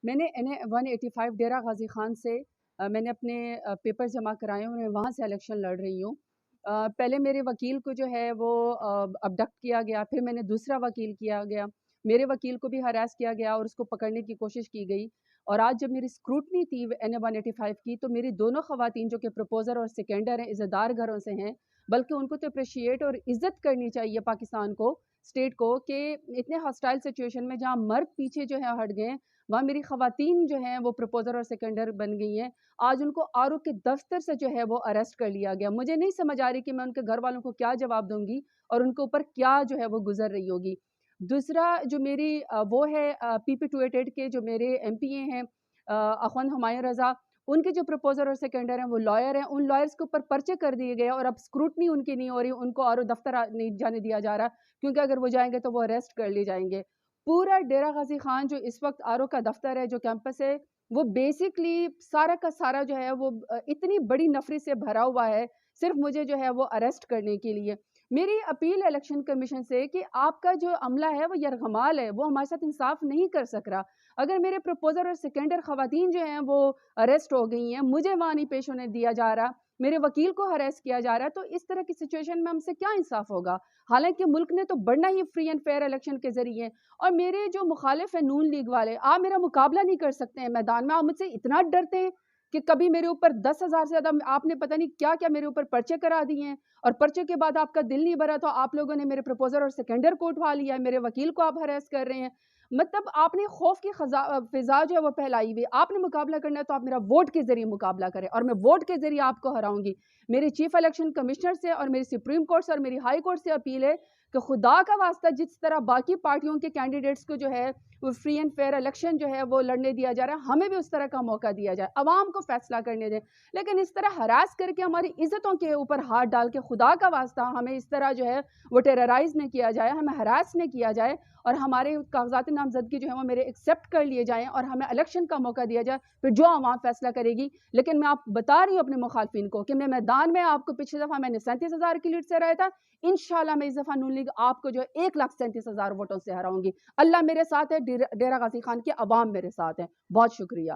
میں نے NA-185 ڈیرہ غازی خان سے میں نے اپنے پیپر جمع کرائے ہیں اور میں وہاں سے الیکشن لڑ رہی ہوں۔ پہلے میرے وکیل کو جو ہے وہ ابڈکٹ کیا گیا، پھر میں نے دوسرا وکیل کیا گیا، میرے وکیل کو بھی ہراس کیا گیا اور اس کو پکڑنے کی کوشش کی گئی۔ اور آج جب میری اسکروٹنی تھی NA-185 کی تو میری دونوں خواتین جو کہ پروپوزر اور سیکنڈر ہیں، عزت دار گھروں سے ہیں، بلکہ ان کو تو اپریشیٹ اور عزت کرنی چاہیے پاکستان کو، اسٹیٹ کو، کہ اتنے ہاسٹائل سچویشن میں جہاں مرد پیچھے جو ہے ہٹ گئے، وہاں میری خواتین جو ہیں وہ پروپوزر اور سیکنڈر بن گئی ہیں۔ آج ان کو آر او کے دفتر سے جو ہے وہ اریسٹ کر لیا گیا۔ مجھے نہیں سمجھ آ رہی کہ میں ان کے گھر والوں کو کیا جواب دوں گی اور ان کے اوپر کیا جو ہے وہ گزر رہی ہوگی۔ دوسرا جو میری وہ ہے PP-288 کے جو میرے MP ہیں اخوند ہمایوں رضا، ان کے جو پروپوزر اور سیکنڈر ہیں وہ لائر ہیں، ان لائرز کے اوپر پرچے کر دیے گئے اور اب اسکروٹنی ان کی نہیں ہو رہی، ان کو آر او دفتر نہیں جانے دیا جا رہا کیونکہ اگر وہ جائیں گے تو وہ اریسٹ کر لیے جائیں گے۔ پورا ڈیرہ غازی خان جو اس وقت آر او کا دفتر ہے، جو کیمپس ہے، وہ بیسکلی سارا کا سارا جو ہے وہ اتنی بڑی نفری سے بھرا ہوا ہے، صرف مجھے جو ہے وہ اریسٹ کرنے کے لیے۔ میری اپیل الیکشن کمیشن سے کہ آپ کا جو عملہ ہے وہ یرغمال ہے، وہ ہمارے ساتھ انصاف نہیں کر سک رہا۔ اگر میرے پروپوزر اور سیکنڈر خواتین جو ہیں وہ اریسٹ ہو گئی ہیں، مجھے وہاں نہیں پیش ہونے دیا جا رہا، میرے وکیل کو ہراس کیا جا رہا ہے، تو اس طرح کی سچویشن میں ہم سے کیا انصاف ہوگا؟ حالانکہ ملک نے تو بڑھنا ہی فری اینڈ فیئر الیکشن کے ذریعے۔ اور میرے جو مخالف ہیں نون لیگ والے، آپ میرا مقابلہ نہیں کر سکتے ہیں میدان میں، آپ مجھ سے اتنا ڈرتے ہیں کہ کبھی میرے اوپر 10,000 سے زیادہ آپ نے پتہ نہیں کیا کیا میرے اوپر پرچے کرا دیے ہیں، اور پرچے کے بعد آپ کا دل نہیں بھرا تو آپ لوگوں نے میرے پروپوزر اور سیکنڈر کو اٹھا لیا ہے، میرے وکیل کو آپ ہراس کر رہے ہیں۔ مطلب آپ نے خوف کی فضا جو ہے وہ پھیلائی ہوئی، آپ نے مقابلہ کرنا ہے تو آپ میرا ووٹ کے ذریعے مقابلہ کریں اور میں ووٹ کے ذریعے آپ کو ہراؤں گی۔ میری چیف الیکشن کمشنر سے اور میری سپریم کورٹ سے اور میری ہائی کورٹ سے اپیل ہے کہ خدا کا واسطہ جس طرح باقی پارٹیوں کے کینڈیڈیٹس کو جو ہے وہ فری اینڈ فیئر الیکشن جو ہے وہ لڑنے دیا جا رہا ہے، ہمیں بھی اس طرح کا موقع دیا جائے، عوام کو فیصلہ کرنے دیں۔ لیکن اس طرح ہراس کر کے ہماری عزتوں کے اوپر ہاتھ ڈال کے خدا کا واسطہ ہمیں اس طرح جو ہے وہ ٹیررائز نہ کیا جائے، ہمیں ہراس نہ کیا جائے اور ہمارے کاغذات نامزدگی جو ہے وہ میرے ایکسیپٹ کر لیے جائیں اور ہمیں الیکشن کا موقع دیا جائے، پھر جو عوام فیصلہ کرے گی۔ لیکن میں آپ بتا رہی ہوں اپنے مخالفین کو کہ میں میدان میں آپ کو پچھلی دفعہ میں نے 37,000 کی لیڈ سے ہرایا تھا، انشاءاللہ میں اس دفعہ نون لیگ آپ کو جو ہے 1,37,000 ووٹوں سے ہراؤں گی۔ اللہ میرے ساتھ ہے، ڈیرہ غازی خان کی عوام میرے ساتھ ہے۔ بہت شکریہ۔